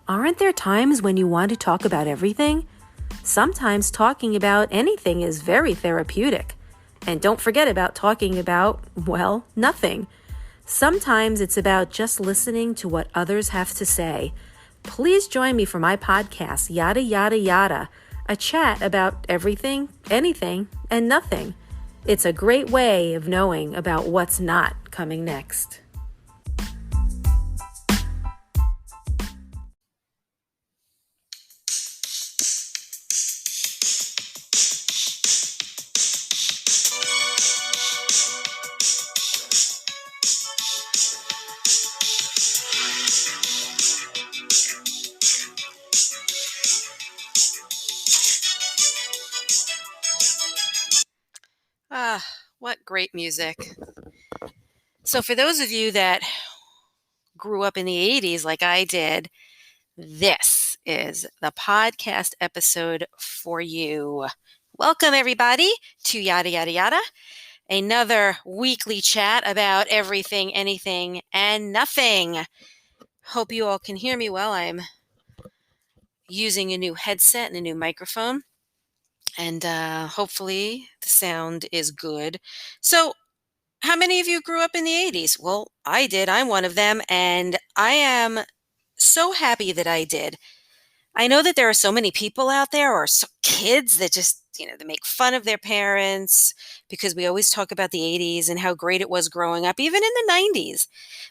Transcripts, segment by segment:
Aren't there times when you want to talk about everything? Sometimes talking about anything is very therapeutic. And don't forget about talking about, well, nothing. Sometimes it's about just listening to what others have to say. Please join me for my podcast, Yada Yada Yada, a chat about everything, anything, and nothing. It's a great way of knowing about what's not coming next. What great music. So for those of you that grew up in the 80s like I did, this is the podcast episode for you. Welcome everybody to Yada Yada Yada, another weekly chat about everything, anything, and nothing. Hope you all can hear me well. I'm using a new headset and a new microphone, and hopefully the sound is good. So how many of you grew up in the 80s? Well, I did. I'm one of them, and I am so happy that I did. I know that there are so many people out there, or kids that just, they make fun of their parents because we always talk about the 80s and how great it was growing up, even in the 90s.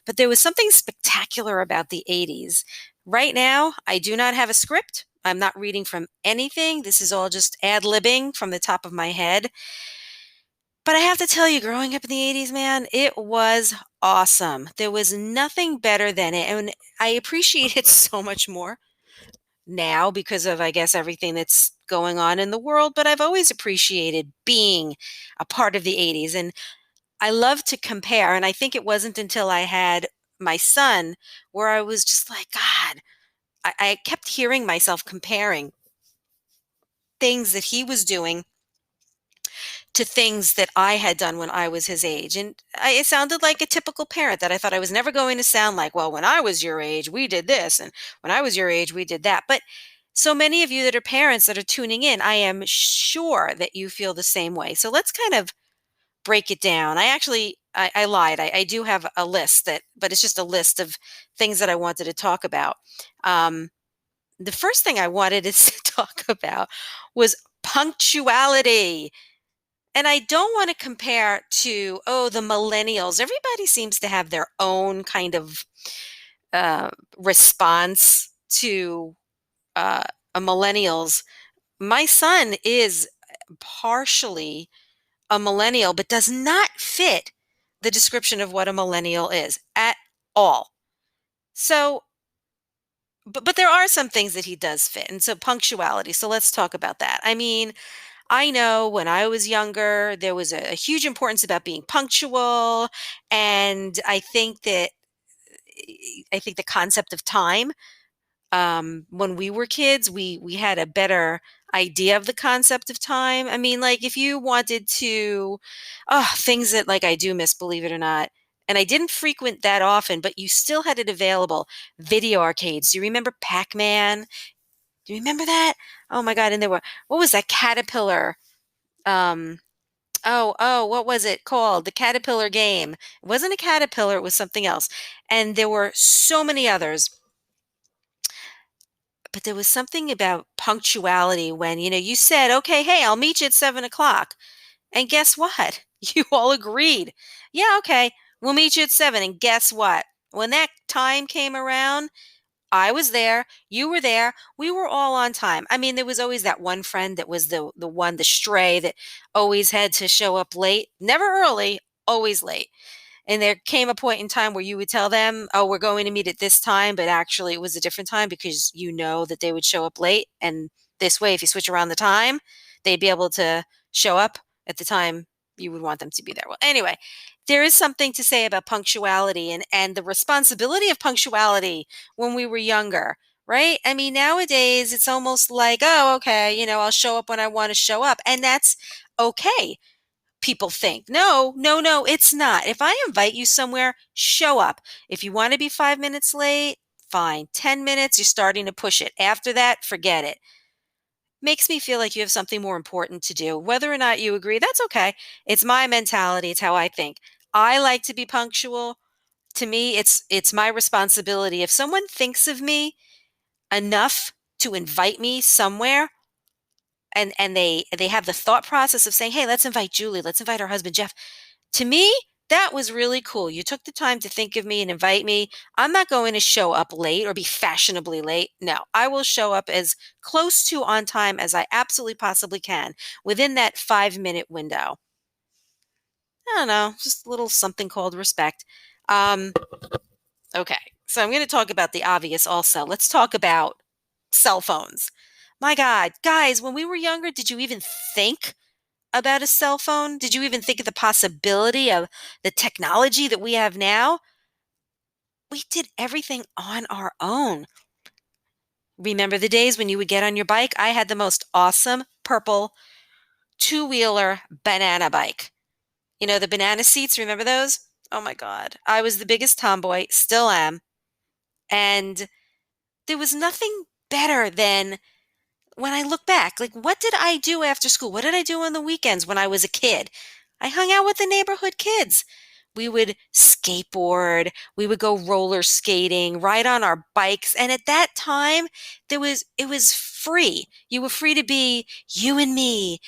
But there was something spectacular about the 80s. Right now, I do not have a script. I'm not reading from anything. This is all just ad-libbing from the top of my head. But I have to tell you, growing up in the 80s, man, it was awesome. There was nothing better than it. And I appreciate it so much more now because of, I guess, everything that's going on in the world. But I've always appreciated being a part of the 80s. And I love to compare. And I think it wasn't until I had my son where I was just like, God, I kept hearing myself comparing things that he was doing to things that I had done when I was his age. And it sounded like a typical parent that I thought I was never going to sound like, well, when I was your age, we did this. And when I was your age, we did that. But so many of you that are parents that are tuning in, I am sure that you feel the same way. So let's kind of break it down. I lied. I do have a list but it's just a list of things that I wanted to talk about. The first thing I wanted to talk about was punctuality. And I don't want to compare to, the millennials. Everybody seems to have their own kind of response to a millennials. My son is partially a millennial, but does not fit the description of what a millennial is at all. So, but there are some things that he does fit. And so punctuality. So let's talk about that. I mean, I know when I was younger, there was a huge importance about being punctual. And I think the concept of time, when we were kids, we had a better idea of the concept of time. I mean, like if you wanted to, things that like I do miss, believe it or not. And I didn't frequent that often, but you still had it available. Video arcades. Do you remember Pac-Man? Do you remember that? Oh my God. And what was that Caterpillar? Um, what was it called? The Caterpillar game. It wasn't a caterpillar, it was something else. And there were so many others. But there was something about punctuality when, you said, okay, hey, I'll meet you at 7 o'clock. And guess what? You all agreed. Yeah, okay, we'll meet you at 7. And guess what? When that time came around, I was there, you were there, we were all on time. I mean, there was always that one friend that was the stray that always had to show up late, never early, always late. And there came a point in time where you would tell them, oh, we're going to meet at this time, but actually it was a different time because you know that they would show up late. And this way, if you switch around the time, they'd be able to show up at the time you would want them to be there. Well, anyway, there is something to say about punctuality and the responsibility of punctuality when we were younger, right? I mean, nowadays it's almost like, oh, okay, I'll show up when I want to show up. And that's okay. People think, no, no, no, it's not. If I invite you somewhere, show up. If you want to be 5 minutes late, fine. 10 minutes, you're starting to push it. After that, forget it. Makes me feel like you have something more important to do. Whether or not you agree, that's okay. It's my mentality, it's how I think. I like to be punctual. To me, it's my responsibility. If someone thinks of me enough to invite me somewhere, and they have the thought process of saying, "Hey, let's invite Julie, let's invite her husband Jeff." To me, that was really cool. You took the time to think of me and invite me. I'm not going to show up late or be fashionably late. No, I will show up as close to on time as I absolutely possibly can within that 5-minute window. I don't know, just a little something called respect. Um, okay, so I'm going to talk about the obvious also. Let's talk about cell phones. My God, guys, when we were younger, did you even think about a cell phone? Did you even think of the possibility of the technology that we have now? We did everything on our own. Remember the days when you would get on your bike? I had the most awesome purple two-wheeler banana bike. You know, the banana seats, remember those? Oh my God. I was the biggest tomboy, still am. And there was nothing better than when I look back, like, what did I do after school? What did I do on the weekends when I was a kid? I hung out with the neighborhood kids. We would skateboard, we would go roller skating, ride on our bikes. And at that time, it was free. You were free to be you and me.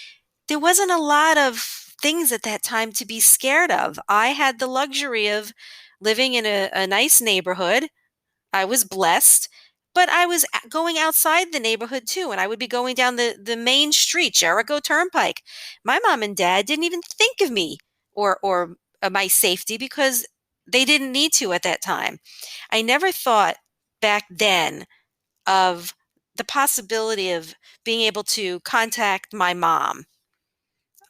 There wasn't a lot of things at that time to be scared of. I had the luxury of living in a nice neighborhood. I was blessed, but I was going outside the neighborhood too, and I would be going down the main street, Jericho Turnpike. My mom and dad didn't even think of me or my safety because they didn't need to at that time. I never thought back then of the possibility of being able to contact my mom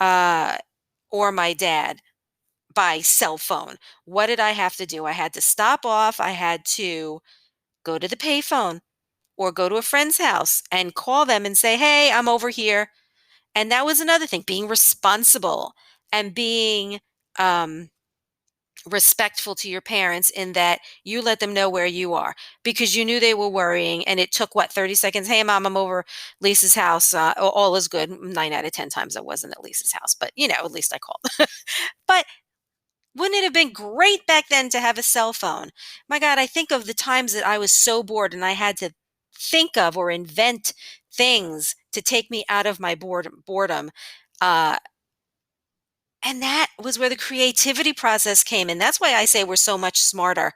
uh, or my dad by cell phone. What did I have to do? I had to stop off. I had to go to the payphone or go to a friend's house and call them and say, "Hey, I'm over here." And that was another thing, being responsible and being um, respectful to your parents in that you let them know where you are because you knew they were worrying. And it took, what, 30 seconds? "Hey, mom, I'm over Lisa's house. All is good." 9 out of 10 times I wasn't at Lisa's house, but at least I called. But wouldn't it have been great back then to have a cell phone? My God, I think of the times that I was so bored and I had to think of or invent things to take me out of my boredom. Uh, and that was where the creativity process came in. That's why I say we're so much smarter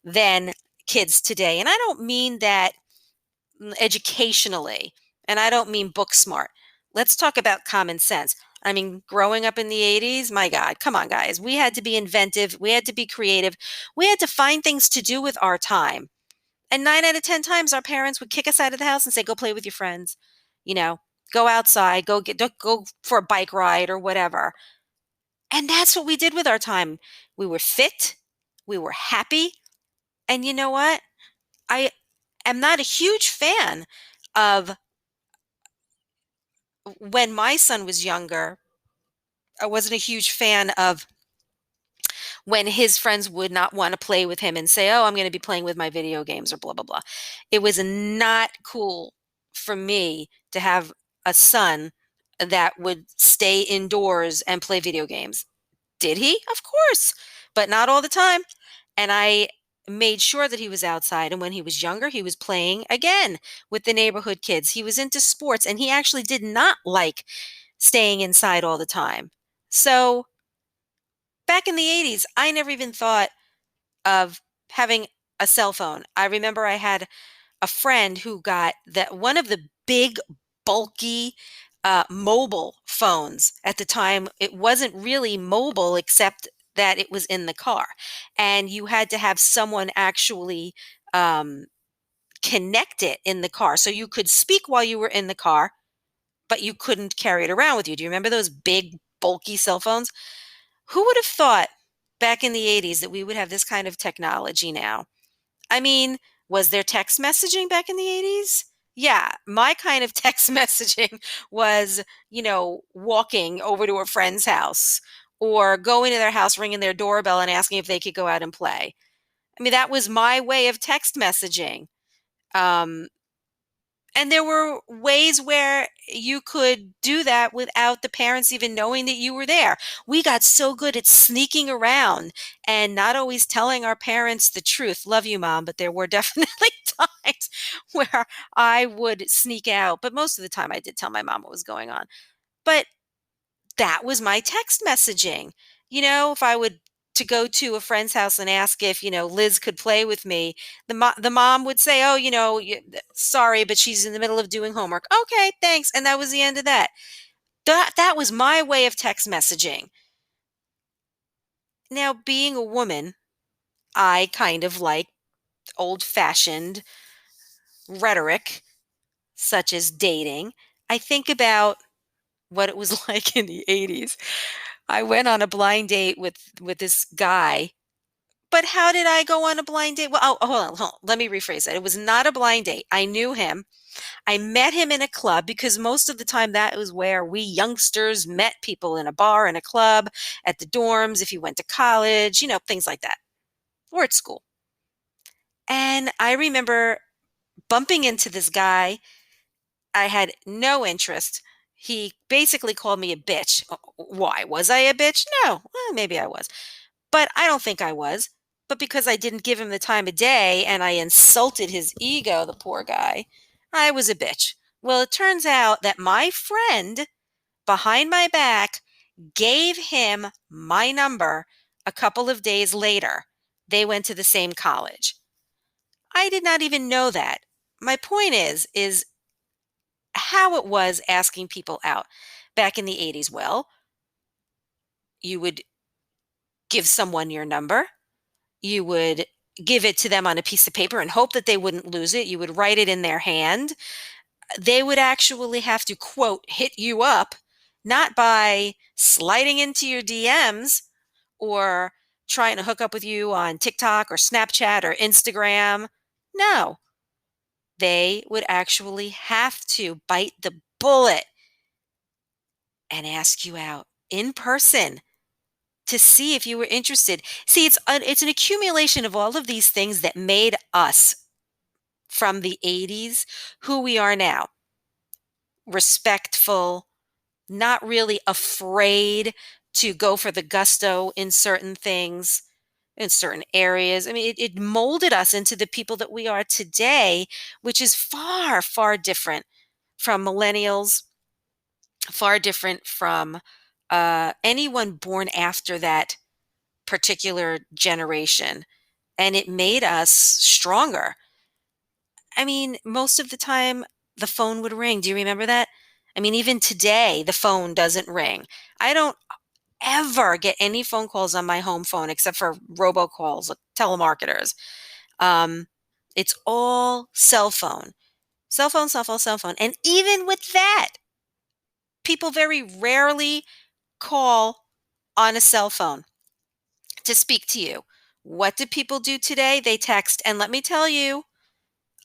than kids today. And I don't mean that educationally, and I don't mean book smart. Let's talk about common sense. I mean, growing up in the 80's, my God, come on, guys. We had to be inventive. We had to be creative. We had to find things to do with our time. And 9 out of 10 times, our parents would kick us out of the house and say, "Go play with your friends. You know, go outside, go for a bike ride or whatever." And that's what we did with our time. We were fit. We were happy. And you know what? I am not a huge fan of when my son was younger. I wasn't a huge fan of when his friends would not want to play with him and say, "Oh, I'm going to be playing with my video games," or blah, blah, blah. It was not cool for me to have a son that would stay indoors and play video games. Did he? Of course, but not all the time. And I made sure that he was outside. And when he was younger, he was playing again with the neighborhood kids. He was into sports and he actually did not like staying inside all the time. So back in the 80's, I never even thought of having a cell phone. I remember I had a friend who got that one of the big, bulky mobile phones. At the time, it wasn't really mobile except that it was in the car. And you had to have someone actually um, connect it in the car. So you could speak while you were in the car, but you couldn't carry it around with you. Do you remember those big, bulky cell phones? Who would have thought back in the 80's that we would have this kind of technology now? I mean, was there text messaging back in the 80's? Yeah, my kind of text messaging was, walking over to a friend's house or going to their house, ringing their doorbell and asking if they could go out and play. I mean, that was my way of text messaging. Um, and there were ways where you could do that without the parents even knowing that you were there. We got so good at sneaking around and not always telling our parents the truth. Love you, mom, but there were definitely times where I would sneak out. But most of the time, I did tell my mom what was going on. But that was my text messaging. If I would to go to a friend's house and ask if, Liz could play with me, the mom would say, "Oh, sorry, but she's in the middle of doing homework." Okay, thanks. And that was the end of that. That was my way of text messaging. Now, being a woman, I kind of like old-fashioned rhetoric such as dating. I think about what it was like in the 80's. I went on a blind date with this guy. But how did I go on a blind date? Well, hold on. Let me rephrase that. It was not a blind date. I knew him. I met him in a club because most of the time that was where we youngsters met people, in a bar, in a club, at the dorms, if you went to college, things like that, or at school. And I remember bumping into this guy. I had no interest. He basically called me a bitch. Why? Was I a bitch? No. Well, maybe I was. But I don't think I was. But because I didn't give him the time of day and I insulted his ego, the poor guy, I was a bitch. Well, it turns out that my friend behind my back gave him my number a couple of days later. They went to the same college. I did not even know that. My point is how it was asking people out back in the 80's. Well, you would give someone your number. You would give it to them on a piece of paper and hope that they wouldn't lose it. You would write it in their hand. They would actually have to, quote, hit you up, not by sliding into your DMs or trying to hook up with you on TikTok or Snapchat or Instagram. No, they would actually have to bite the bullet and ask you out in person to see if you were interested. See, it's an accumulation of all of these things that made us from the 80's who we are now. Respectful, not really afraid to go for the gusto in certain things, in certain areas. I mean, it molded us into the people that we are today, which is far, far different from millennials, far different from anyone born after that particular generation. And it made us stronger. I mean, most of the time the phone would ring. Do you remember that? I mean, even today, the phone doesn't ring. I don't ever get any phone calls on my home phone except for robocalls, like telemarketers. Um, it's all cell phone, cell phone, cell phone, cell phone. And even with that, people very rarely call on a cell phone to speak to you. What do people do today? They text. And let me tell you,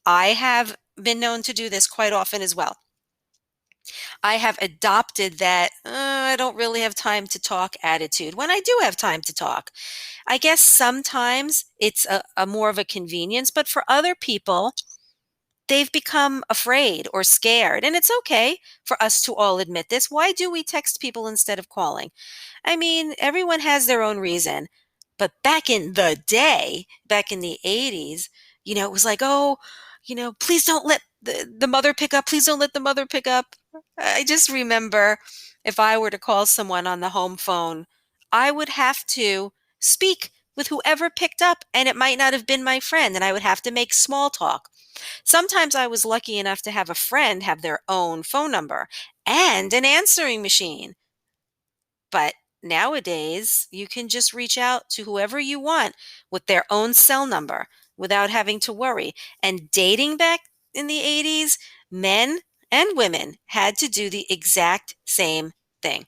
I have been known to do this quite often as well. I have adopted that I don't really have time to talk attitude when I do have time to talk. I guess sometimes it's a more of a convenience, but for other people, they've become afraid or scared. And it's okay for us to all admit this. Why do we text people instead of calling? I mean, everyone has their own reason. But back in the day, back in the 80's, it was like, oh, please don't let the mother pick up. Please don't let the mother pick up. I just remember if I were to call someone on the home phone, I would have to speak with whoever picked up, and it might not have been my friend, and I would have to make small talk. Sometimes I was lucky enough to have a friend have their own phone number and an answering machine. But nowadays, you can just reach out to whoever you want with their own cell number without having to worry. And dating back in the 80's, men and women had to do the exact same thing.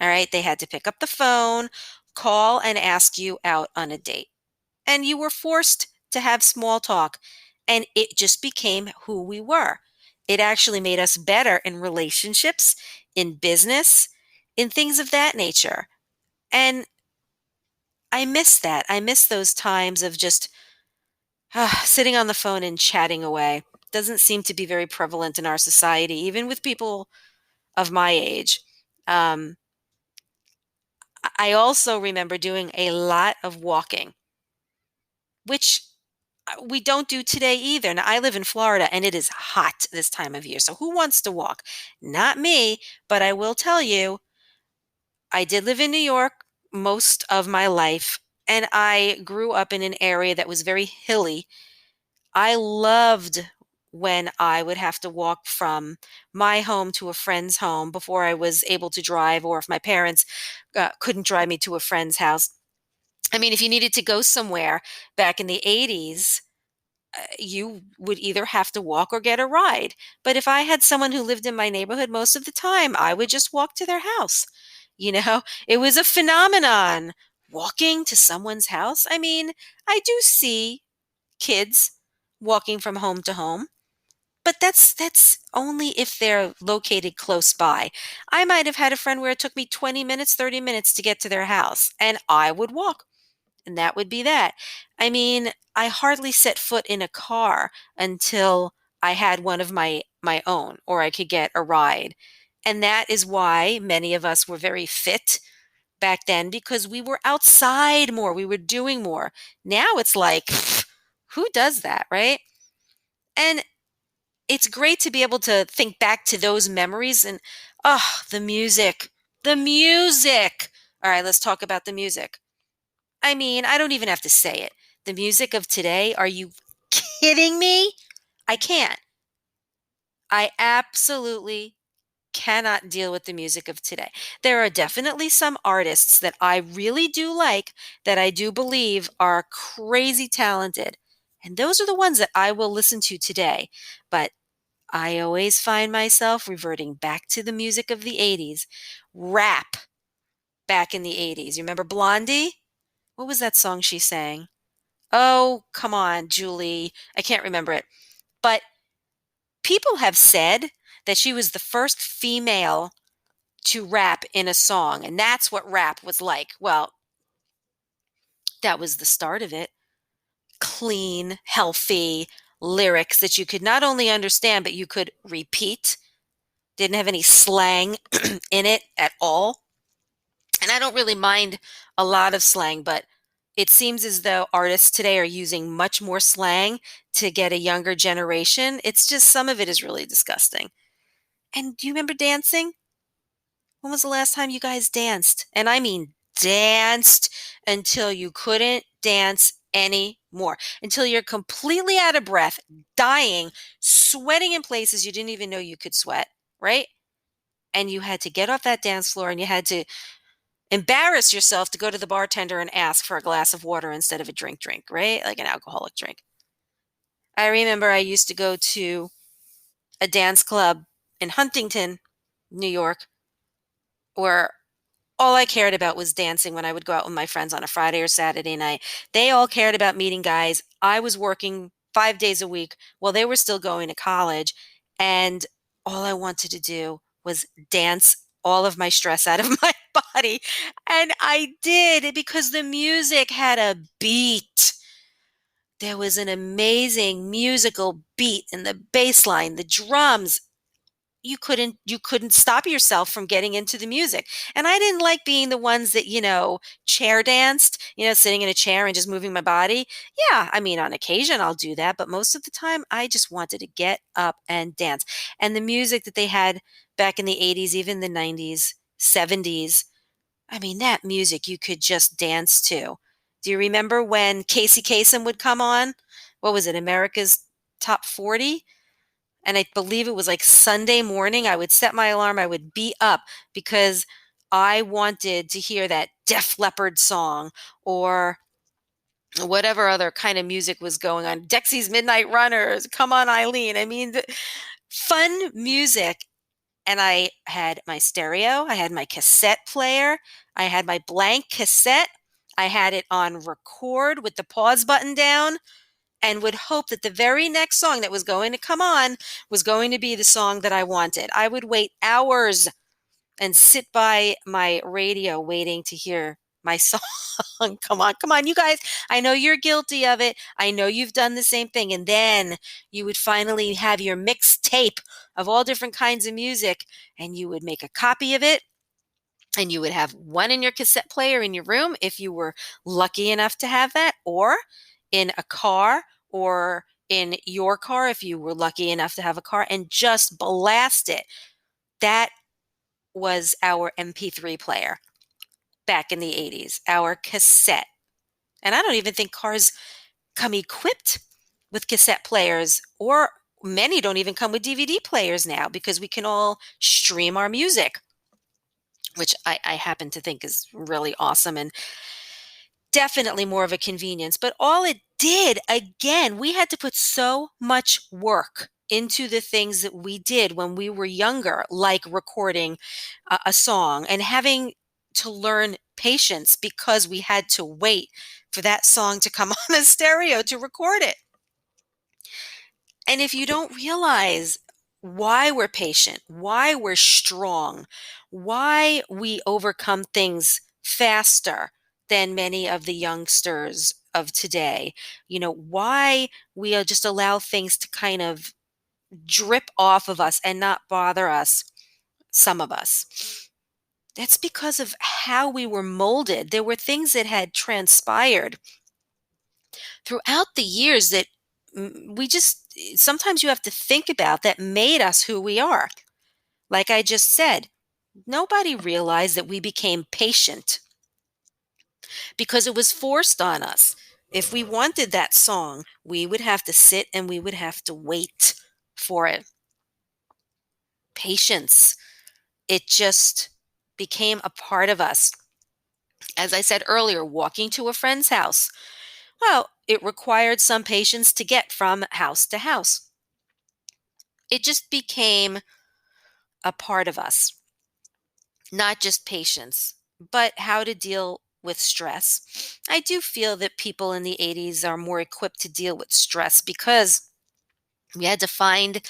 All right. They had to pick up the phone, call, and ask you out on a date. And you were forced to have small talk. And it just became who we were. It actually made us better in relationships, in business, in things of that nature. And I miss that. I miss those times of just Sitting on the phone and chatting away doesn't seem to be very prevalent in our society, even with people of my age. Um, I also remember doing a lot of walking, which we don't do today either. Now, I live in Florida and it is hot this time of year. So, who wants to walk? Not me, but I will tell you, I did live in New York most of my life, and I grew up in an area that was very hilly. I loved when I would have to walk from my home to a friend's home before I was able to drive, or if my parents couldn't drive me to a friend's house. I mean, if you needed to go somewhere back in the 80's, you would either have to walk or get a ride. But if I had someone who lived in my neighborhood most of the time, I would just walk to their house. You know, it was a phenomenon walking to someone's house. I mean, I do see kids walking from home to home, but that's only if they're located close by. I might have had a friend where it took me 20 minutes, 30 minutes to get to their house, and I would walk. And that would be that. I mean, I hardly set foot in a car until I had one of my own, or I could get a ride. And that is why many of us were very fit back then, because we were outside more, we were doing more. Now it's like, who does that, right? And it's great to be able to think back to those memories and, oh, the music. The music. All right, let's talk about the music. I mean, I don't even have to say it. The music of today, are you kidding me? I can't. I absolutely cannot deal with the music of today. There are definitely some artists that I really do like, that I do believe are crazy talented. And those are the ones that I will listen to today. But I always find myself reverting back to the music of the 80's. Rap back in the 80's. You remember Blondie? What was that song she sang? Oh, come on, Julie. I can't remember it. But people have said that she was the first female to rap in a song, and that's what rap was like. Well, that was the start of it. Clean, healthy lyrics that you could not only understand, but you could repeat. Didn't have any slang in it at all. And I don't really mind a lot of slang, but it seems as though artists today are using much more slang to get a younger generation. It's just some of it is really disgusting. And do you remember dancing? When was the last time you guys danced? And I mean danced until you couldn't dance anymore, until you're completely out of breath, dying, sweating in places you didn't even know you could sweat, right? And you had to get off that dance floor and you had to embarrass yourself to go to the bartender and ask for a glass of water instead of a drink, right? Like an alcoholic drink. I remember I used to go to a dance club in Huntington, New York, where all I cared about was dancing when I would go out with my friends on a Friday or Saturday night. They all cared about meeting guys. I was working 5 days a week while they were still going to college. And all I wanted to do was dance all of my stress out of my body. And I did, because the music had a beat. There was an amazing musical beat in the bass line, the drums. You couldn't stop yourself from getting into the music. And I didn't like being the ones that, chair danced, sitting in a chair and just moving my body. Yeah, I mean, on occasion I'll do that, but most of the time I just wanted to get up and dance. And the music that they had back in the 80's, even the 90's, 70's, I mean, that music you could just dance to. Do you remember when Casey Kasem would come on? What was it, America's Top 40? And I believe it was like Sunday morning. I would set my alarm. I would be up because I wanted to hear that Def Leppard song, or whatever other kind of music was going on. Dexy's Midnight Runners, Come On Eileen. I mean, fun music. And I had my stereo, I had my cassette player, I had my blank cassette, I had it on record with the pause button down, and would hope that the very next song that was going to come on was going to be the song that I wanted. I would wait hours and sit by my radio waiting to hear my song. Come on, come on, you guys. I know you're guilty of it. I know you've done the same thing. And then you would finally have your mixtape of all different kinds of music, and you would make a copy of it, and you would have one in your cassette player in your room if you were lucky enough to have that, or in a car, or in your car if you were lucky enough to have a car, and just blast it. That was our MP3 player back in the 80s, our cassette. And I don't even think cars come equipped with cassette players, or many don't even come with DVD players now, because we can all stream our music, which I happen to think is really awesome and definitely more of a convenience. But all it did, again, we had to put so much work into the things that we did when we were younger, like recording a song and having to learn patience because we had to wait for that song to come on the stereo to record it. And if you don't realize why we're patient, why we're strong, why we overcome things faster than many of the youngsters of today, why we just allow things to kind of drip off of us and not bother us, some of us. That's because of how we were molded. There were things that had transpired throughout the years that we just sometimes you have to think about that made us who we are. Like I just said, nobody realized that we became patient because it was forced on us. If we wanted that song, we would have to sit and we would have to wait for it. Patience. It just became a part of us. As I said earlier, walking to a friend's house. Well, it required some patience to get from house to house. It just became a part of us, not just patience, but how to deal with stress. I do feel that people in the 80s are more equipped to deal with stress because we had to find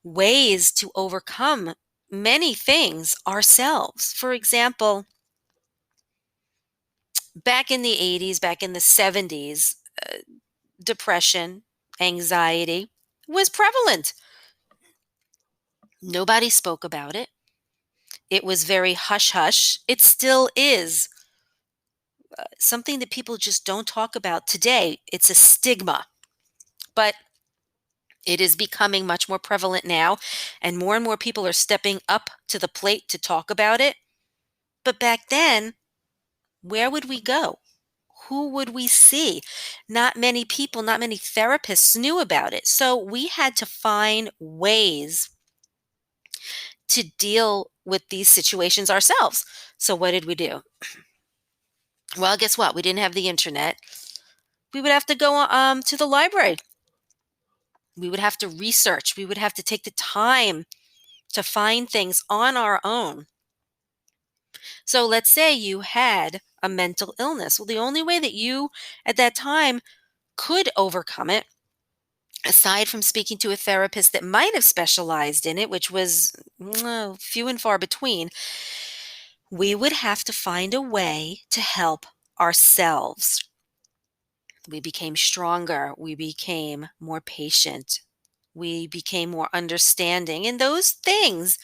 ways to overcome many things ourselves. For example, back in the 80s, back in the 70s, depression, anxiety was prevalent. Nobody spoke about it. It was very hush hush. It still is something that people just don't talk about today. It's a stigma, but it is becoming much more prevalent now, and more people are stepping up to the plate to talk about it. But back then, where would we go? Who would we see? Not many people, not many therapists knew about it. So we had to find ways to deal with these situations ourselves. So what did we do? Well, guess what? We didn't have the internet. We would have to go to the library. We would have to research. We would have to take the time to find things on our own. So let's say you had a mental illness. Well, the only way that you at that time could overcome it, aside from speaking to a therapist that might have specialized in it, which was few and far between, we would have to find a way to help ourselves. We became stronger. We became more patient. We became more understanding. And those things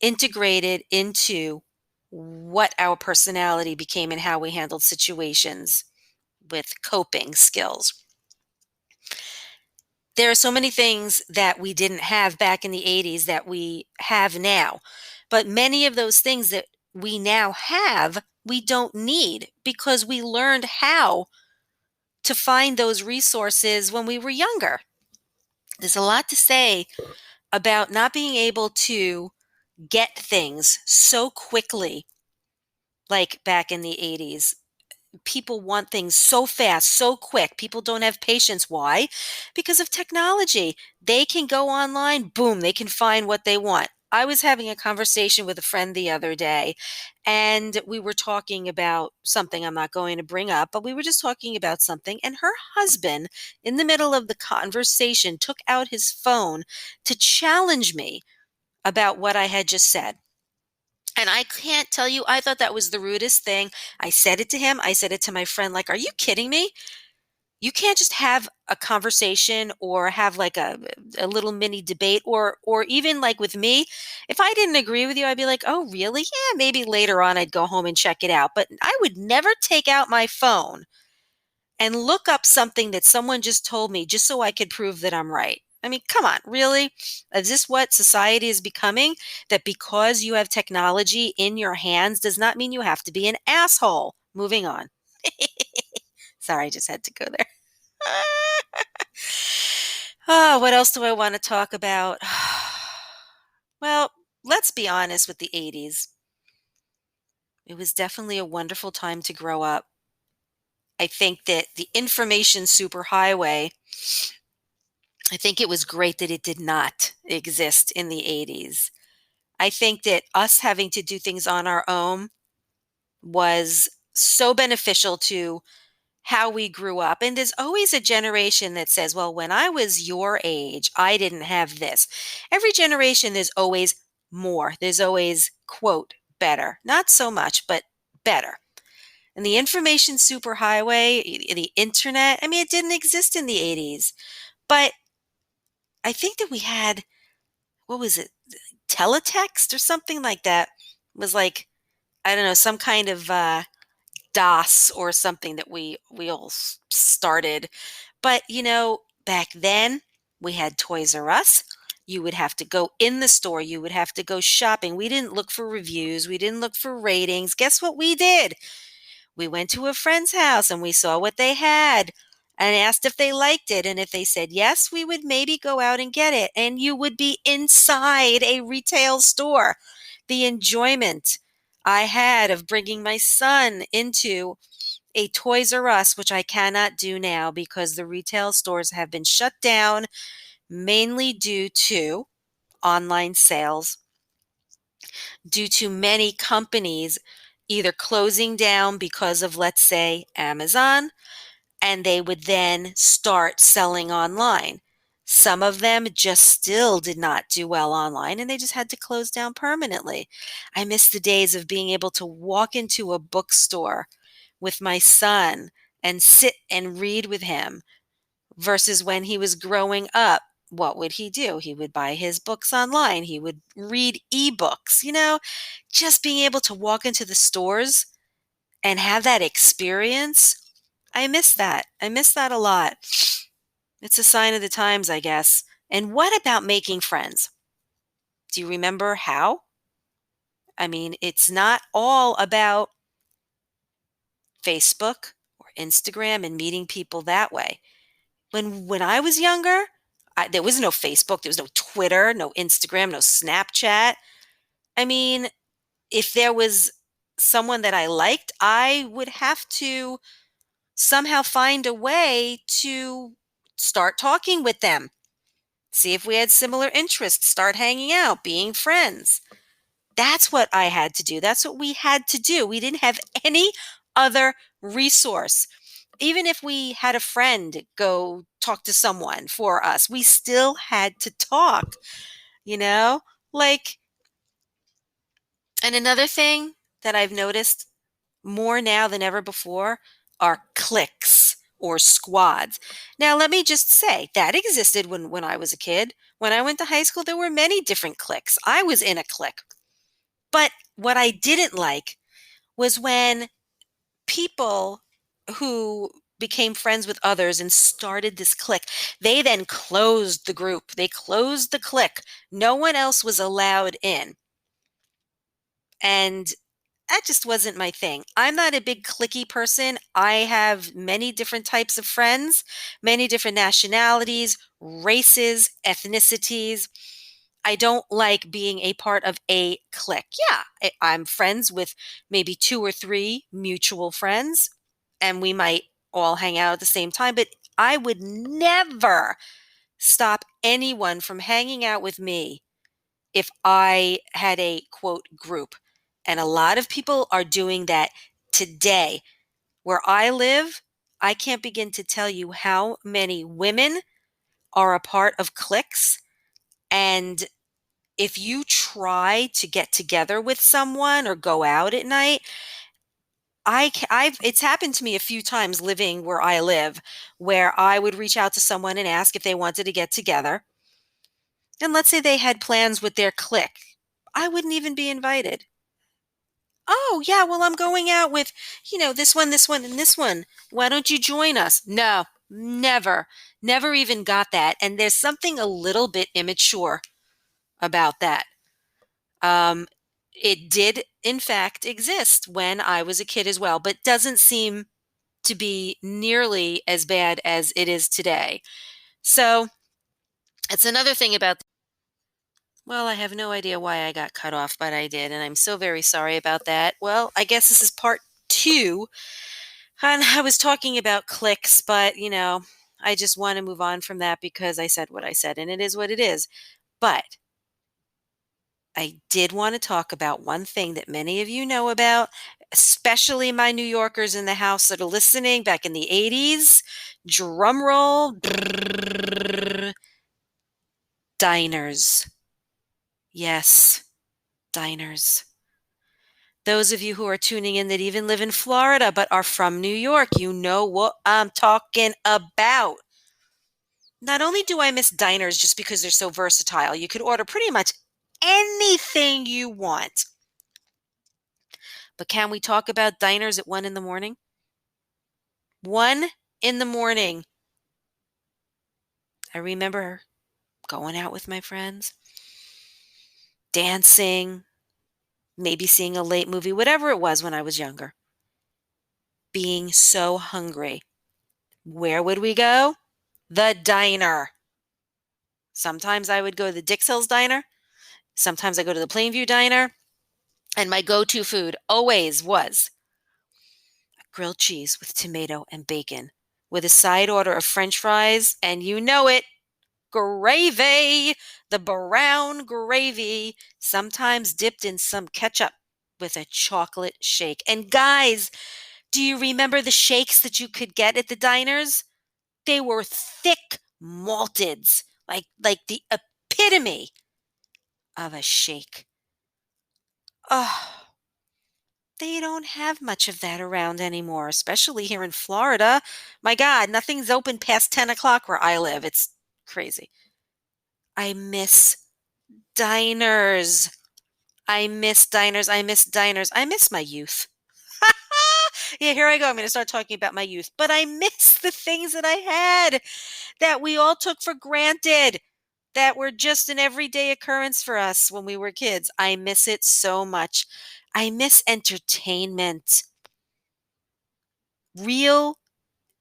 integrated into what our personality became and how we handled situations with coping skills. There are so many things that we didn't have back in the 80s that we have now. But many of those things that we now have, we don't need because we learned how to find those resources when we were younger. There's a lot to say about not being able to get things so quickly like back in the 80s. People want things so fast, so quick. People don't have patience. Why? Because of technology. They can go online, boom, they can find what they want. I was having a conversation with a friend the other day, and we were talking about something I'm not going to bring up, but we were just talking about something. And her husband, in the middle of the conversation, took out his phone to challenge me about what I had just said. And I can't tell you, I thought that was the rudest thing. I said it to him. I said it to my friend, like, are you kidding me? You can't just have a conversation or have like a little mini debate or even like with me, if I didn't agree with you, I'd be like, "Oh, really? Yeah, maybe later on I'd go home and check it out." But I would never take out my phone and look up something that someone just told me just so I could prove that I'm right. I mean, come on, really? Is this what society is becoming? That because you have technology in your hands does not mean you have to be an asshole. Moving on. Sorry, I just had to go there. Oh, what else do I want to talk about? Well, let's be honest with the 80s. It was definitely a wonderful time to grow up. I think that the information superhighway, I think it was great that it did not exist in the 80s. I think that us having to do things on our own was so beneficial to how we grew up. And there's always a generation that says, well, when I was your age, I didn't have this. Every generation, there's always more. There's always, quote, better. Not so much, but better. And the information superhighway, the internet, I mean, it didn't exist in the 80s. But I think that we had, what was it, teletext or something like that? It was like, I don't know, some kind of DOS or something that we all started. But back then we had Toys R Us. You would have to go in the store. You would have to go shopping. We didn't look for reviews. We didn't look for ratings. Guess what we did? We went to a friend's house and we saw what they had and asked if they liked it. And if they said yes, we would maybe go out and get it. And you would be inside a retail store. The enjoyment I had of bringing my son into a Toys R Us, which I cannot do now because the retail stores have been shut down mainly due to online sales, due to many companies either closing down because of, let's say, Amazon, and they would then start selling online. Some of them just still did not do well online and they just had to close down permanently. I miss the days of being able to walk into a bookstore with my son and sit and read with him versus when he was growing up. What would he do? He would buy his books online. He would read ebooks, just being able to walk into the stores and have that experience. I miss that. I miss that a lot. It's a sign of the times, I guess. And what about making friends? Do you remember how? I mean, it's not all about Facebook or Instagram and meeting people that way. When I was younger, there was no Facebook, there was no Twitter, no Instagram, no Snapchat. I mean, if there was someone that I liked, I would have to somehow find a way to start talking with them, see if we had similar interests, start hanging out, being friends. That's what I had to do. That's what we had to do. We didn't have any other resource. Even if we had a friend go talk to someone for us, we still had to talk, you know? Like, and another thing that I've noticed more now than ever before are cliques or squads. Now, let me just say that existed when I was a kid. When I went to high school, there were many different cliques. I was in a clique. But what I didn't like was when people who became friends with others and started this clique, they then closed the group. They closed the clique. No one else was allowed in. And that just wasn't my thing. I'm not a big cliquey person. I have many different types of friends, many different nationalities, races, ethnicities. I don't like being a part of a clique. Yeah, I'm friends with maybe two or three mutual friends, and we might all hang out at the same time, but I would never stop anyone from hanging out with me if I had a quote group. And a lot of people are doing that today. Where I live, I can't begin to tell you how many women are a part of cliques, and if you try to get together with someone or go out at night, I've it's happened to me a few times living where I live, where I would reach out to someone and ask if they wanted to get together. And let's say they had plans with their clique. I wouldn't even be invited. Oh, yeah, well, I'm going out with, this one, and this one. Why don't you join us? No, never, never even got that. And there's something a little bit immature about that. Um, it did, in fact, exist when I was a kid as well, but doesn't seem to be nearly as bad as it is today. So it's another thing about, well, I have no idea why I got cut off, but I did. And I'm so very sorry about that. Well, I guess this is part two. And I was talking about clicks, but, I just want to move on from that because I said what I said, and it is what it is. But I did want to talk about one thing that many of you know about, especially my New Yorkers in the house that are listening back in the 80s. Drum roll. Diners. Yes, diners. Those of you who are tuning in that even live in Florida but are from New York, you know what I'm talking about. Not only do I miss diners just because they're so versatile, you could order pretty much anything you want. But can we talk about diners at 1 in the morning? 1 in the morning. I remember going out with my friends, dancing, maybe seeing a late movie, whatever it was when I was younger, being so hungry. Where would we go? The diner. Sometimes I would go to the Dix Hills Diner. Sometimes I go to the Plainview Diner. And my go-to food always was grilled cheese with tomato and bacon with a side order of French fries. And you know it, gravy, the brown gravy, sometimes dipped in some ketchup with a chocolate shake. And guys, do you remember the shakes that you could get at the diners? They were thick malteds, like the epitome of a shake. Oh, they don't have much of that around anymore, especially here in Florida. My God, nothing's open past 10 o'clock where I live. It's crazy. I miss diners. I miss diners. I miss diners. I miss my youth. Yeah, here I go. I'm going to start talking about my youth. But I miss the things that I had that we all took for granted, that were just an everyday occurrence for us when we were kids. I miss it so much. I miss entertainment, real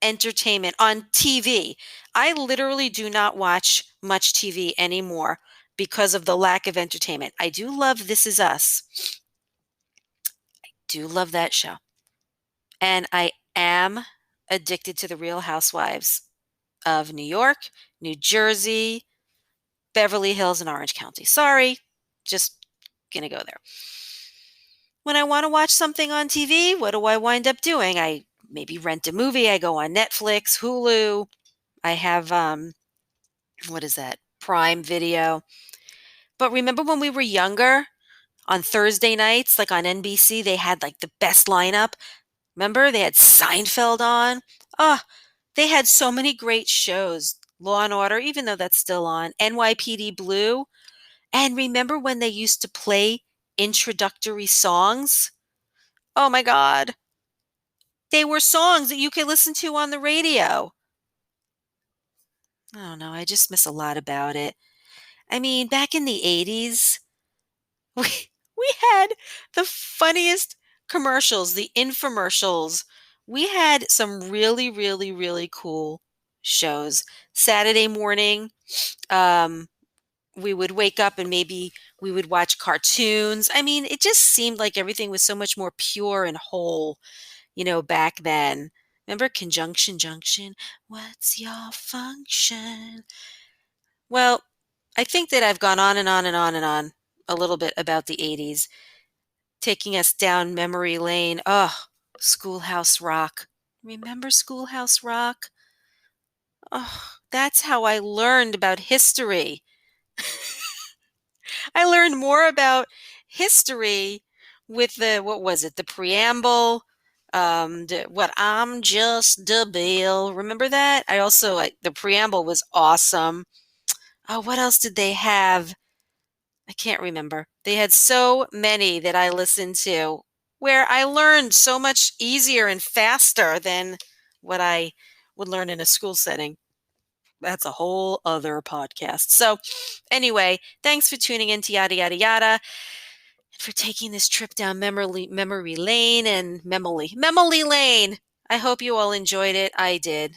entertainment on TV. I literally do not watch much TV anymore because of the lack of entertainment. I do love This Is Us. Do love that show. And I am addicted to the Real Housewives of New York, New Jersey, Beverly Hills, and Orange County. Sorry, just gonna go there. When I want to watch something on TV, what do I wind up doing? I maybe rent a movie. I go on Netflix, Hulu. I have what is that? Prime Video. But remember when we were younger on Thursday nights, like on NBC, they had like the best lineup. Remember they had Seinfeld on? Oh, they had so many great shows. Law and Order, even though that's still on. NYPD Blue. And remember when they used to play introductory songs? Oh my God. They were songs that you could listen to on the radio. I don't know. I just miss a lot about it. I mean, back in the 80s, we, we had the funniest commercials, the infomercials. We had some really, really, really cool shows. Saturday morning, um, we would wake up and maybe we would watch cartoons. I mean, it just seemed like everything was so much more pure and whole, back then. Remember Conjunction Junction? What's your function? Well, I think that I've gone on and on and on and on a little bit about the 80s, taking us down memory lane. Oh, Schoolhouse Rock. Remember Schoolhouse Rock? Oh, that's how I learned about history. I learned more about history with what was it, the preamble, what I'm just a bill. Remember that? I also, the preamble was awesome. Oh, what else did they have? I can't remember. They had so many that I listened to where I learned so much easier and faster than what I would learn in a school setting. That's a whole other podcast. So, anyway, thanks for tuning in to Yada Yada Yada and for taking this trip down memory lane and memory lane. I hope you all enjoyed it. I did.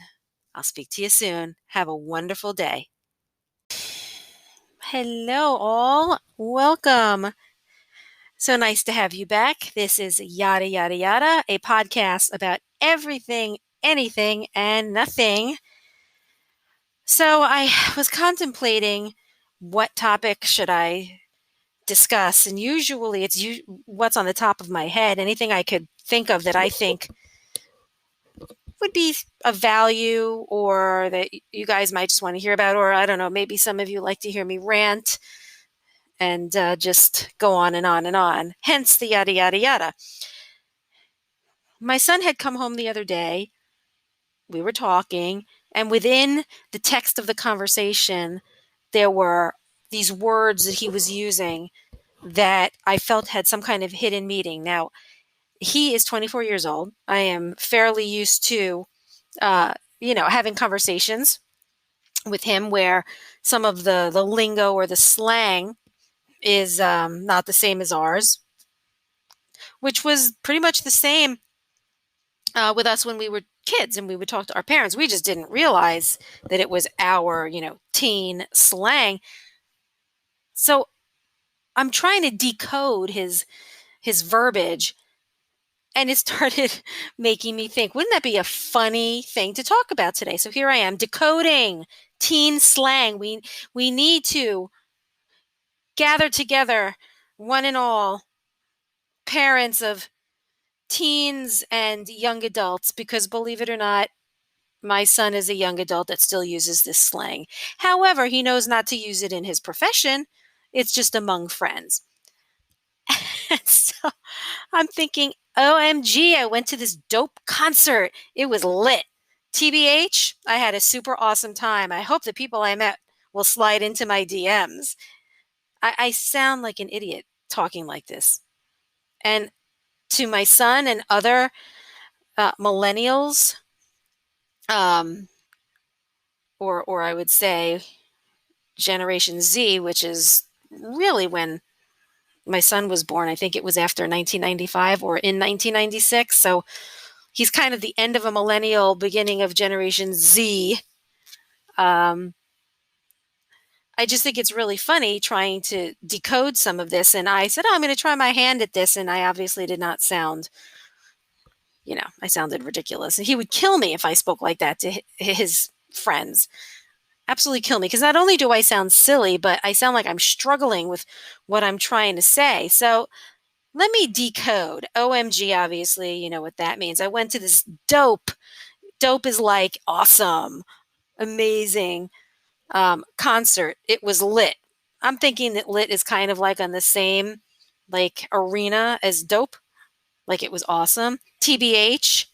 I'll speak to you soon. Have a wonderful day. Hello, all. Welcome. So nice to have you back. This is Yada Yada Yada, a podcast about everything, anything, and nothing. So I was contemplating what topic should I discuss, and usually it's what's on the top of my head, anything I could think of that I think would be of value or that you guys might just want to hear about, or I don't know, maybe some of you like to hear me rant and just go on and on and on. Hence the yada yada yada. My son had come home the other day. We were talking, and within the text of the conversation, there were these words that he was using that I felt had some kind of hidden meaning. Now, he is 24 years old. I am fairly used to, having conversations with him where some of the lingo or the slang is not the same as ours, which was pretty much the same with us when we were kids and we would talk to our parents. We just didn't realize that it was our, teen slang. So I'm trying to decode his verbiage, and it started making me think, wouldn't that be a funny thing to talk about today? So here I am decoding teen slang. We need to gather together, one and all, parents of teens and young adults, because believe it or not, my son is a young adult that still uses this slang. However, he knows not to use it in his profession. It's just among friends. So I'm thinking, OMG, I went to this dope concert. It was lit. TBH, I had a super awesome time. I hope the people I met will slide into my DMs. I sound like an idiot talking like this. And to my son and other millennials, um, or I would say Generation Z, which is really when my son was born. I think it was after 1995 or in 1996. So he's kind of the end of a millennial, beginning of Generation Z. I just think it's really funny trying to decode some of this. And I said, I'm going to try my hand at this. And I obviously did not sound, I sounded ridiculous. And he would kill me if I spoke like that to his friends. Absolutely kill me. Because not only do I sound silly, but I sound like I'm struggling with what I'm trying to say. So let me decode. OMG, obviously, you know what that means. I went to this dope. Dope is like awesome, amazing concert. It was lit. I'm thinking that lit is kind of like on the same like arena as dope. Like it was awesome. TBH,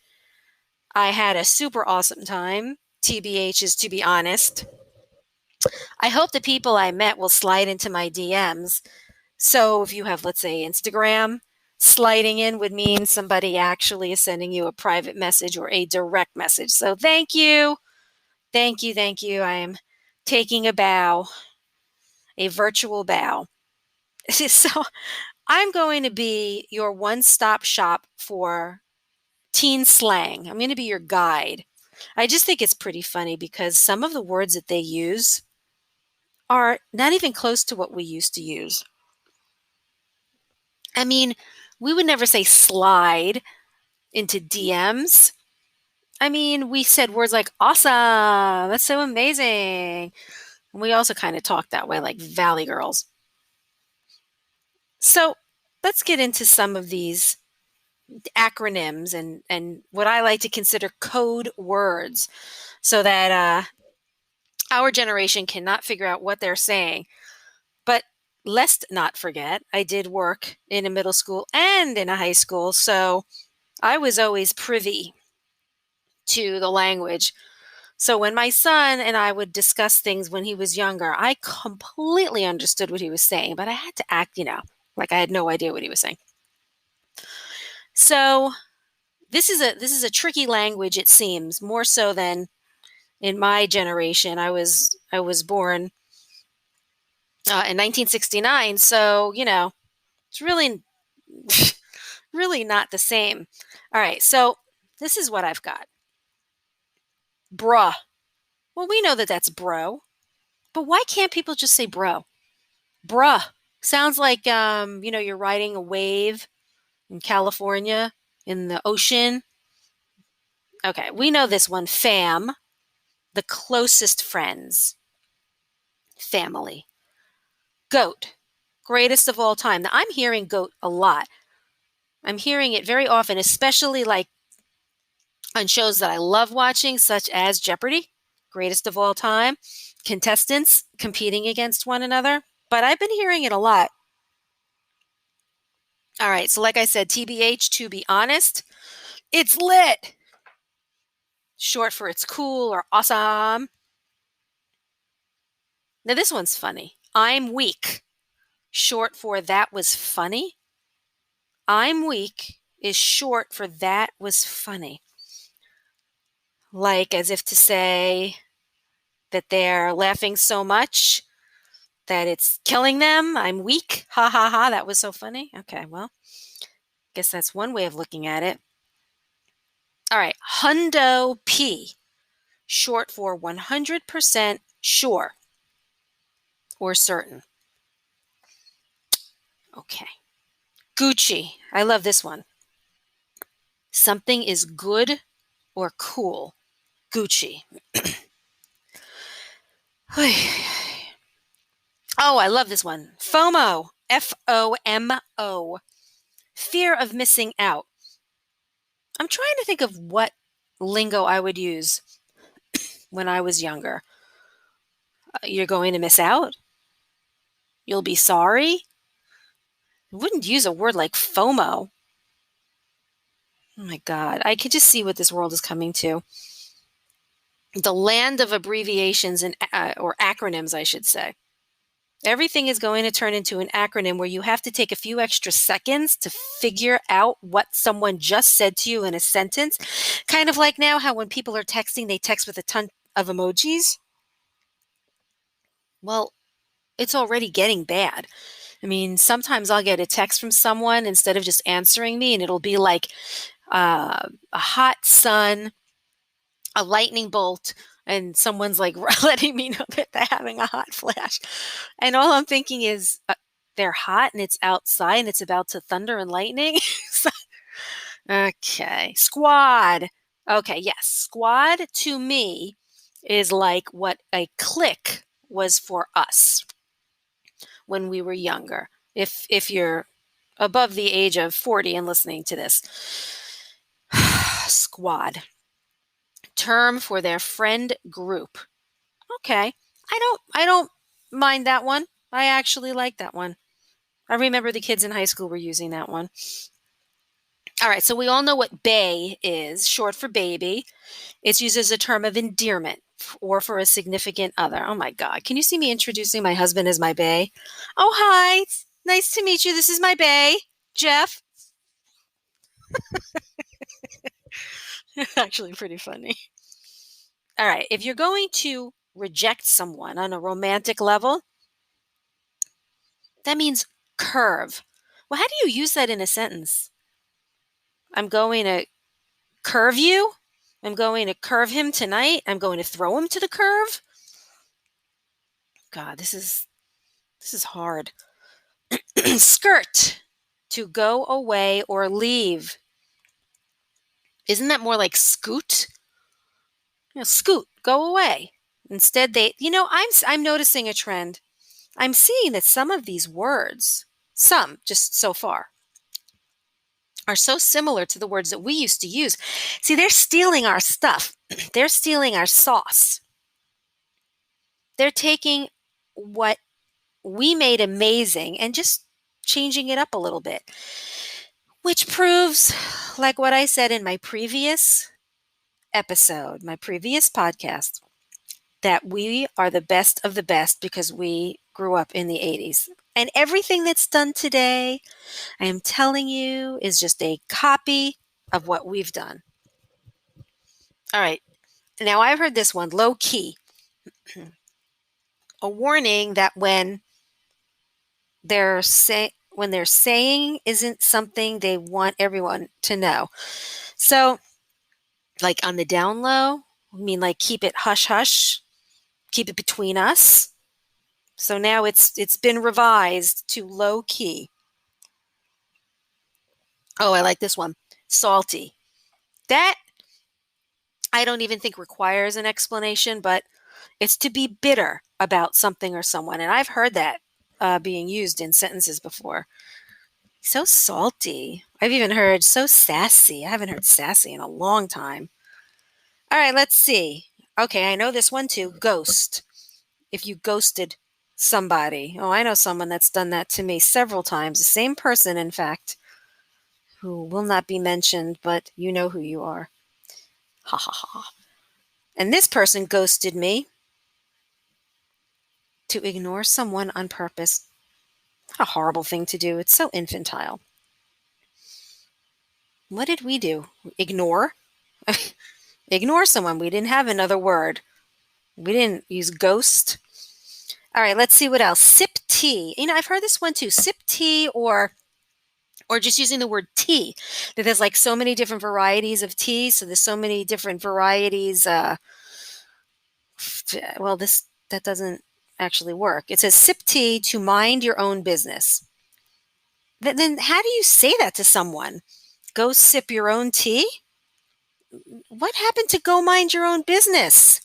I had a super awesome time. TBH is to be honest. I hope the people I met will slide into my DMs. So if you have, let's say, Instagram, sliding in would mean somebody actually is sending you a private message or a direct message. So thank you. Thank you. Thank you. I am taking a bow, a virtual bow. So I'm going to be your one-stop shop for teen slang. I'm going to be your guide. I just think it's pretty funny because some of the words that they use are not even close to what we used to use. I mean, we would never say slide into DMs. I mean, we said words like awesome, that's so amazing. And we also kind of talk that way, like Valley Girls. So let's get into some of these acronyms and what I like to consider code words so that our generation cannot figure out what they're saying. But lest not forget, I did work in a middle school and in a high school, so I was always privy to the language. So when my son and I would discuss things when he was younger, I completely understood what he was saying, but I had to act, like I had no idea what he was saying. So this is a tricky language, it seems, more so than in my generation. I was born in 1969, so it's really really not the same. All right, so this is what I've got. Bruh. Well, we know that that's bro, but why can't people just say bro? Bruh. Sounds like you're riding a wave in California in the ocean. Okay, we know this one. Fam, the closest friends, family. Goat, greatest of all time. Now, I'm hearing goat a lot. I'm hearing it very often, especially like on shows that I love watching, such as Jeopardy, greatest of all time, contestants competing against one another. But I've been hearing it a lot. All right, so like I said, TBH, to be honest, it's lit. Short for it's cool or awesome. Now, this one's funny. I'm weak. Short for that was funny. I'm weak is short for that was funny. Like as if to say that they're laughing so much that it's killing them. I'm weak. Ha ha ha. That was so funny. Okay, well, guess that's one way of looking at it. All right. Hundo P, short for 100% sure or certain. Okay. Gucci. I love this one. Something is good or cool. Gucci. Oh, I love this one. FOMO. FOMO. Fear of missing out. I'm trying to think of what lingo I would use when I was younger. You're going to miss out? You'll be sorry? I wouldn't use a word like FOMO. Oh my God. I could just see what this world is coming to. The land of abbreviations and or acronyms, I should say. Everything is going to turn into an acronym where you have to take a few extra seconds to figure out what someone just said to you in a sentence. Kind of like now how when people are texting, they text with a ton of emojis. Well, it's already getting bad. I mean, sometimes I'll get a text from someone instead of just answering me, and it'll be like a hot sun, a lightning bolt, and someone's like letting me know that they're having a hot flash. And all I'm thinking is they're hot and it's outside and it's about to thunder and lightning. Okay. Squad. Okay, yes. Squad to me is like what a clique was for us when we were younger. If you're above the age of 40 and listening to this. Squad. Term for their friend group. Okay. I don't mind that one. I actually like that one. I remember the kids in high school were using that one. All right, so we all know what bae is, short for baby. It's used as a term of endearment or for a significant other. Oh my God. Can you see me introducing my husband as my bae? Oh, hi. Nice to meet you. This is my bae, Jeff. Actually, pretty funny. All right, if you're going to reject someone on a romantic level, that means curve. Well, how do you use that in a sentence? I'm going to curve you. I'm going to curve him tonight. I'm going to throw him to the curve. God, this is hard. Skirt, to go away or leave. Isn't that more like scoot? Scoot, go away. Instead, I'm noticing a trend. I'm seeing that some of these words, some just so far, are so similar to the words that we used to use. See, they're stealing our stuff. They're stealing our sauce. They're taking what we made amazing and just changing it up a little bit, which proves, like what I said in my previous episode, my previous podcast, that we are the best of the best because we grew up in the 80s. And everything that's done today, I am telling you, is just a copy of what we've done. All right. Now I've heard this one, low key. A warning that when they're saying isn't something they want everyone to know. So, like on the down low, I mean like keep it hush hush, keep it between us. So now it's been revised to low key. Oh, I like this one. Salty. That I don't even think requires an explanation, but it's to be bitter about something or someone. And I've heard that being used in sentences before. So salty. I've even heard so sassy. I haven't heard sassy in a long time. All right, let's see. Okay, I know this one too. Ghost. If you ghosted somebody. Oh, I know someone that's done that to me several times. The same person, in fact, who will not be mentioned, but you know who you are. Ha ha ha. And this person ghosted me to ignore someone on purpose. What a horrible thing to do. It's so infantile. What did we do? Ignore? Ignore someone. We didn't have another word. We didn't use ghost. All right, let's see what else. Sip tea. I've heard this one too. Sip tea or just using the word tea. That there's like so many different varieties of tea. So there's so many different varieties. Well, that doesn't actually work. It says sip tea to mind your own business. Then how do you say that to someone? Go sip your own tea? What happened to go mind your own business?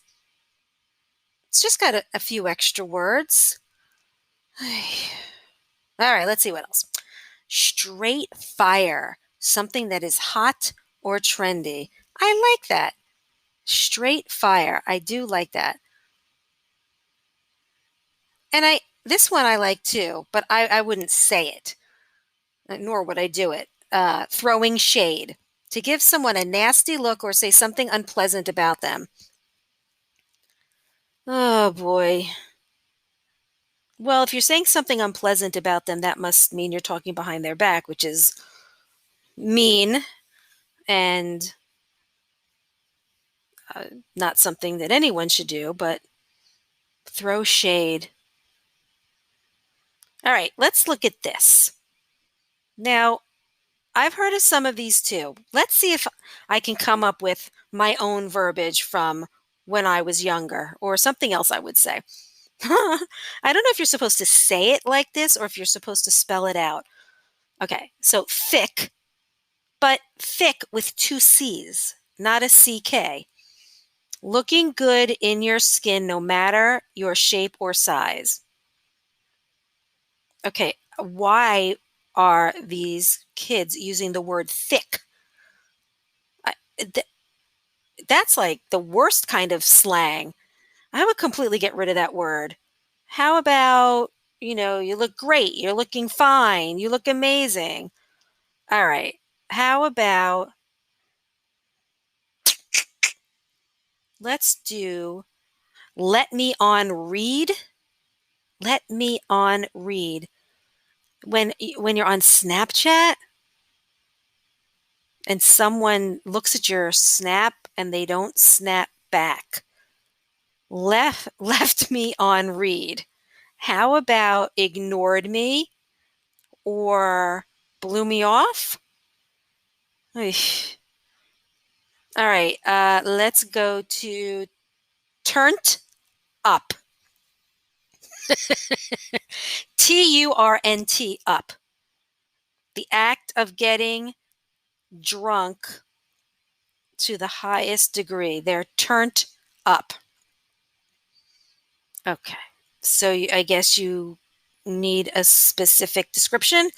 It's just got a few extra words. All right, let's see what else. Straight fire, something that is hot or trendy. I like that. Straight fire. I do like that. And this one I like too, but I wouldn't say it, nor would I do it. Throwing shade. To give someone a nasty look or say something unpleasant about them. Oh boy. Well, if you're saying something unpleasant about them, that must mean you're talking behind their back, which is mean and not something that anyone should do, but throw shade. All right, let's look at this. Now, I've heard of some of these too. Let's see if I can come up with my own verbiage from when I was younger or something else I would say. I don't know if you're supposed to say it like this or if you're supposed to spell it out. Okay, so thick, but thick with two C's, not a CK. Looking good in your skin no matter your shape or size. Okay, why are these kids using the word thick? I, th- that's like the worst kind of slang. I would completely get rid of that word. How about, you look great, you're looking fine, you look amazing. All right. How about let's do let me on read? Let me on read. When you're on Snapchat and someone looks at your snap and they don't snap back. Left me on read. How about ignored me or blew me off? Eesh. All right, let's go to turnt up. TURNT up. The act of getting drunk to the highest degree. They're turned up. Okay. So I guess you need a specific description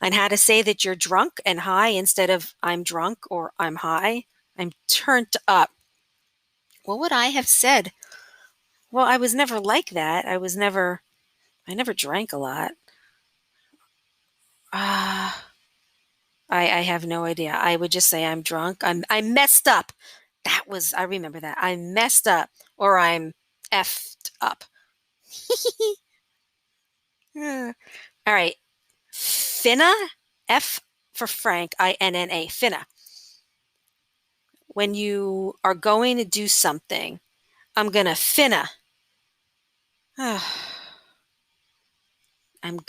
on how to say that you're drunk and high instead of I'm drunk or I'm high. I'm turned up. What would I have said? Well, I was never like that. I never drank a lot. Ah, I have no idea. I would just say I'm drunk. I messed up. I remember that. I messed up or I'm effed up. Yeah. All right. Finna, F for Frank, INNA, finna. When you are going to do something, I'm gonna finna. I'm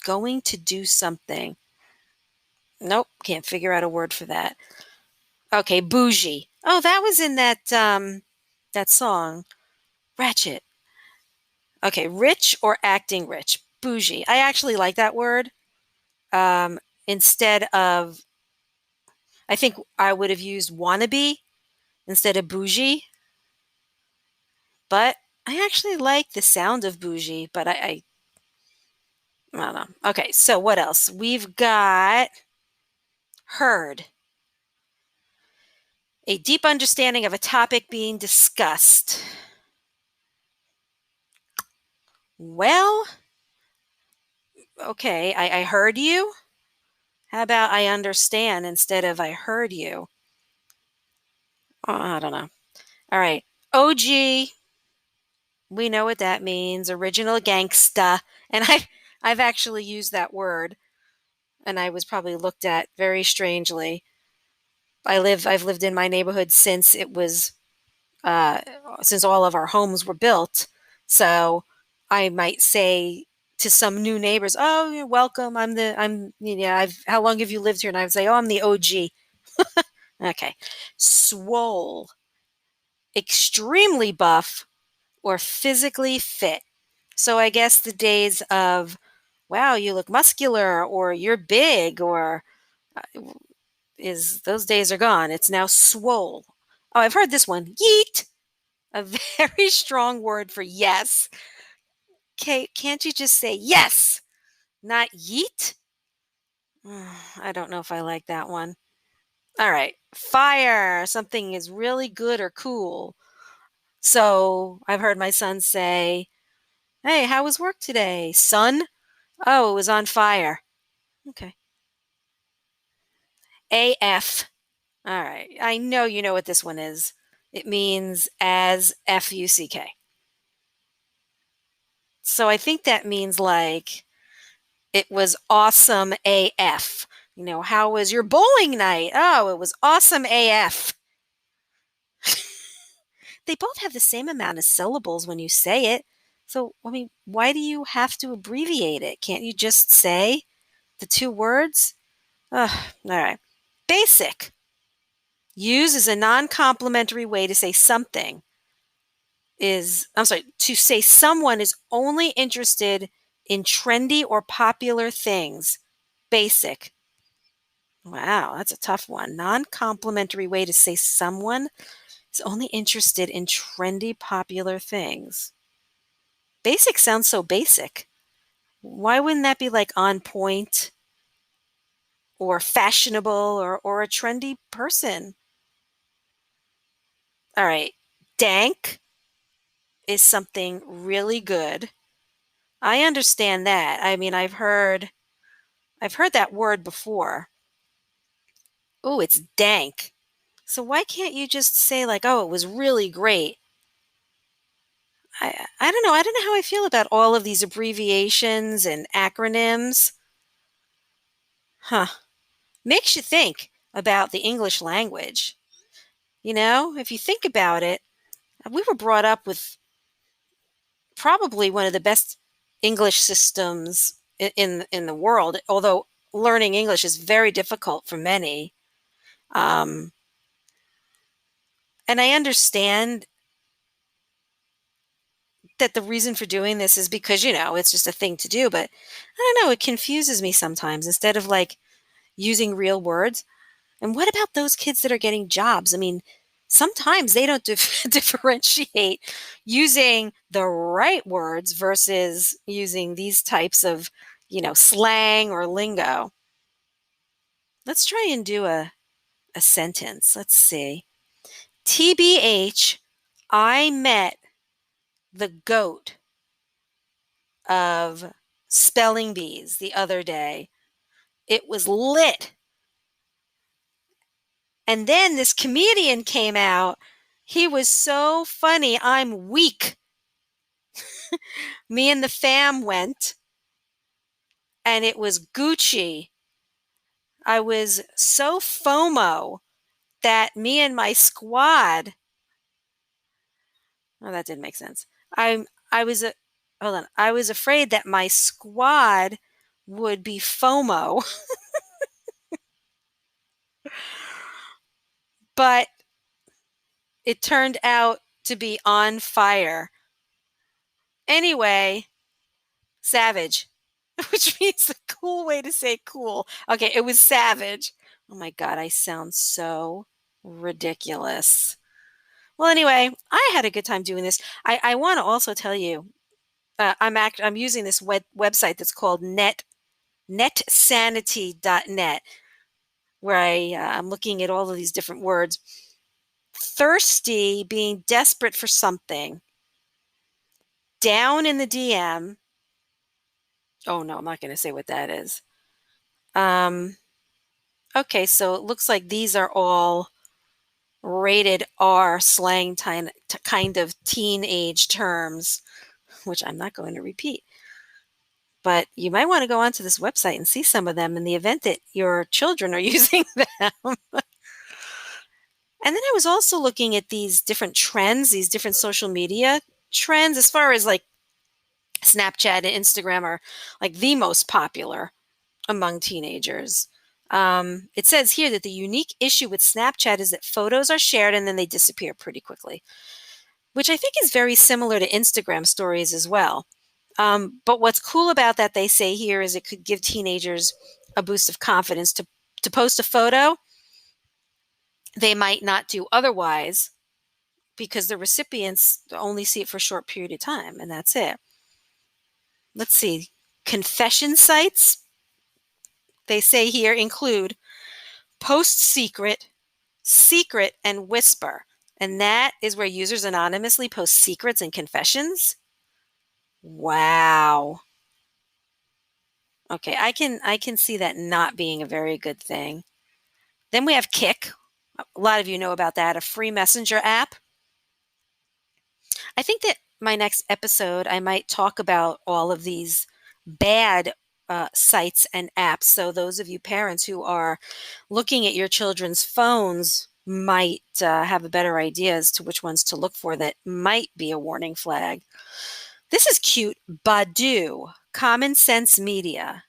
going to do something. Nope, can't figure out a word for that. Okay, bougie. Oh, that was in that song, Ratchet. Okay, rich or acting rich. Bougie. I actually like that word. Um, instead of, I think I would have used wannabe instead of bougie, but I actually like the sound of bougie, but I don't know. Okay, so what else? We've got heard. A deep understanding of a topic being discussed. Well, okay, I heard you. How about I understand instead of I heard you? Oh, I don't know. All right. OG, we know what that means. Original gangsta. And I've actually used that word and I was probably looked at very strangely. I've lived in my neighborhood uh, since all of our homes were built. So I might say to some new neighbors, "Oh, you're welcome. how long have you lived here?" And I would say, "Oh, I'm the OG." Okay. Swole, extremely buff or physically fit. So I guess the days of, wow, you look muscular or you're big or uh, is those days are gone. It's now swole. Oh, I've heard this one. Yeet. A very strong word for yes. Okay, can't you just say yes, not yeet? I don't know if I like that one. All right. Fire. Something is really good or cool. So I've heard my son say, "Hey, how was work today, son?" "Oh, it was on fire." Okay. AF. All right. I know you know what this one is. It means as FUCK. So I think that means like it was awesome AF. How was your bowling night? Oh, it was awesome AF. They both have the same amount of syllables when you say it. So, I mean, why do you have to abbreviate it? Can't you just say the two words? Ugh, all right. Basic. Use is a non complimentary way to say something I'm sorry, to say someone is only interested in trendy or popular things. Basic. Wow, that's a tough one. Non complimentary way to say someone is only interested in trendy, popular things. Basic sounds so basic. Why wouldn't that be like on point or fashionable or a trendy person? All right. Dank is something really good. I understand that. I mean, I've heard that word before. Oh, it's dank. So why can't you just say like, "Oh, it was really great"? I don't know. I don't know how I feel about all of these abbreviations and acronyms. Huh. Makes you think about the English language. If you think about it, we were brought up with probably one of the best English systems in the world, although learning English is very difficult for many. Um, and I understand that the reason for doing this is because, it's just a thing to do, but I don't know, it confuses me sometimes instead of like using real words. And what about those kids that are getting jobs? I mean, sometimes they don't differentiate using the right words versus using these types of, slang or lingo. Let's try and do a sentence. Let's see. TBH, I met the goat of spelling bees the other day. It was lit. And then this comedian came out. He was so funny. I'm weak. Me and the fam went, and it was Gucci. I was so FOMO that me and my squad. Oh, that didn't make sense. I was a hold on. I was afraid that my squad would be FOMO, but it turned out to be on fire. Anyway, savage, which means the cool way to say cool. Okay, it was savage. Oh my God, I sound so ridiculous. Well, anyway, I had a good time doing this. I want to also tell you, I'm using this website that's called netsanity.net, where I'm looking at all of these different words. Thirsty, being desperate for something. Down in the DM. Oh no, I'm not going to say what that is. Okay, so it looks like these are all rated R slang kind of teenage terms, which I'm not going to repeat. But you might want to go onto this website and see some of them in the event that your children are using them. And then I was also looking at these different trends, these different social media trends, as far as like Snapchat and Instagram are like the most popular among teenagers. It says here that the unique issue with Snapchat is that photos are shared and then they disappear pretty quickly, which I think is very similar to Instagram stories as well. But what's cool about that, they say here, is it could give teenagers a boost of confidence to post a photo they might not do otherwise because the recipients only see it for a short period of time, and that's it. Let's see. Confession sites, they say here, include Post Secret, Secret, and Whisper. And that is where users anonymously post secrets and confessions. Wow. Okay, I can see that not being a very good thing. Then we have Kik. A lot of you know about that, a free messenger app. I think that my next episode, I might talk about all of these bad sites and apps. So those of you parents who are looking at your children's phones might have a better idea as to which ones to look for that might be a warning flag. This is cute. Badu, Common Sense Media.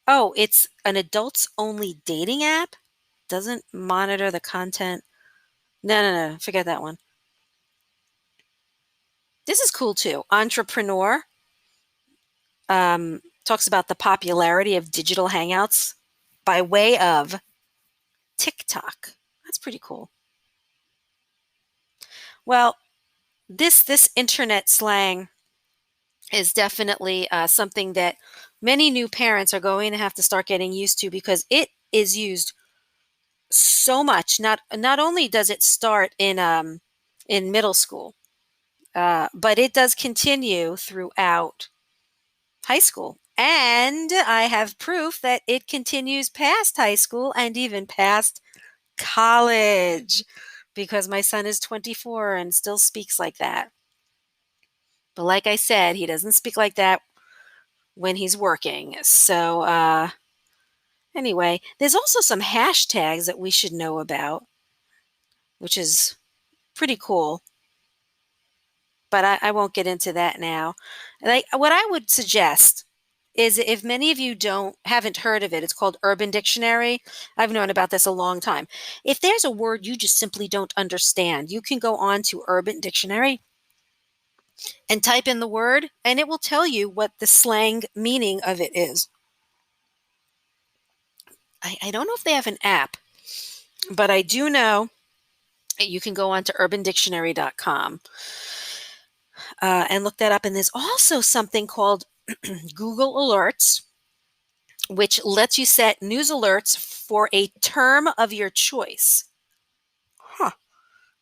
Oh, it's an adults only dating app? Doesn't monitor the content. No. Forget that one. This is cool too. Entrepreneur talks about the popularity of digital hangouts by way of TikTok. That's pretty cool. Well, this internet slang is definitely something that many new parents are going to have to start getting used to because it is used so much. Not only does it start in middle school, but it does continue throughout high school. And I have proof that it continues past high school and even past college because my son is 24 and still speaks like that. But like I said, he doesn't speak like that when he's working. So, anyway, there's also some hashtags that we should know about, which is pretty cool. But I won't get into that now. What I would suggest is if many of you haven't heard of it, it's called Urban Dictionary. I've known about this a long time. If there's a word you just simply don't understand, you can go on to Urban Dictionary and type in the word, and it will tell you what the slang meaning of it is. I don't know if they have an app, but I do know you can go on to urbandictionary.com and look that up. And there's also something called Google Alerts, which lets you set news alerts for a term of your choice. Huh.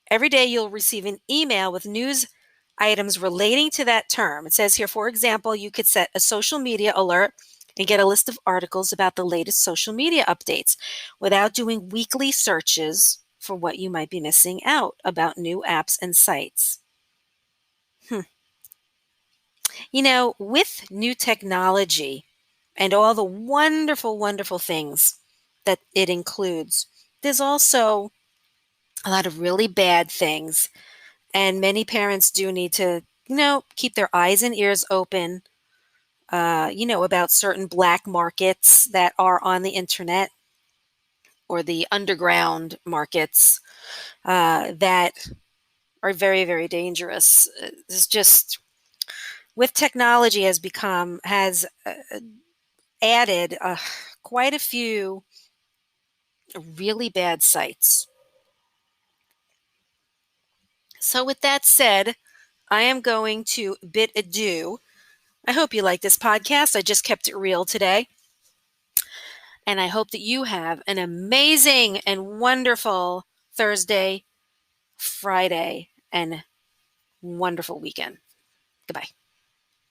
Every day you'll receive an email with news items relating to that term. It says here, for example, you could set a social media alert and get a list of articles about the latest social media updates without doing weekly searches for what you might be missing out about new apps and sites. With new technology and all the wonderful, wonderful things that it includes, there's also a lot of really bad things. And many parents do need to, keep their eyes and ears open, about certain black markets that are on the internet or the underground markets that are very, very dangerous. It's just with technology has added quite a few really bad sites. So, with that said, I am going to bid adieu. I hope you like this podcast. I just kept it real today. And I hope that you have an amazing and wonderful Thursday, Friday, and wonderful weekend. Goodbye.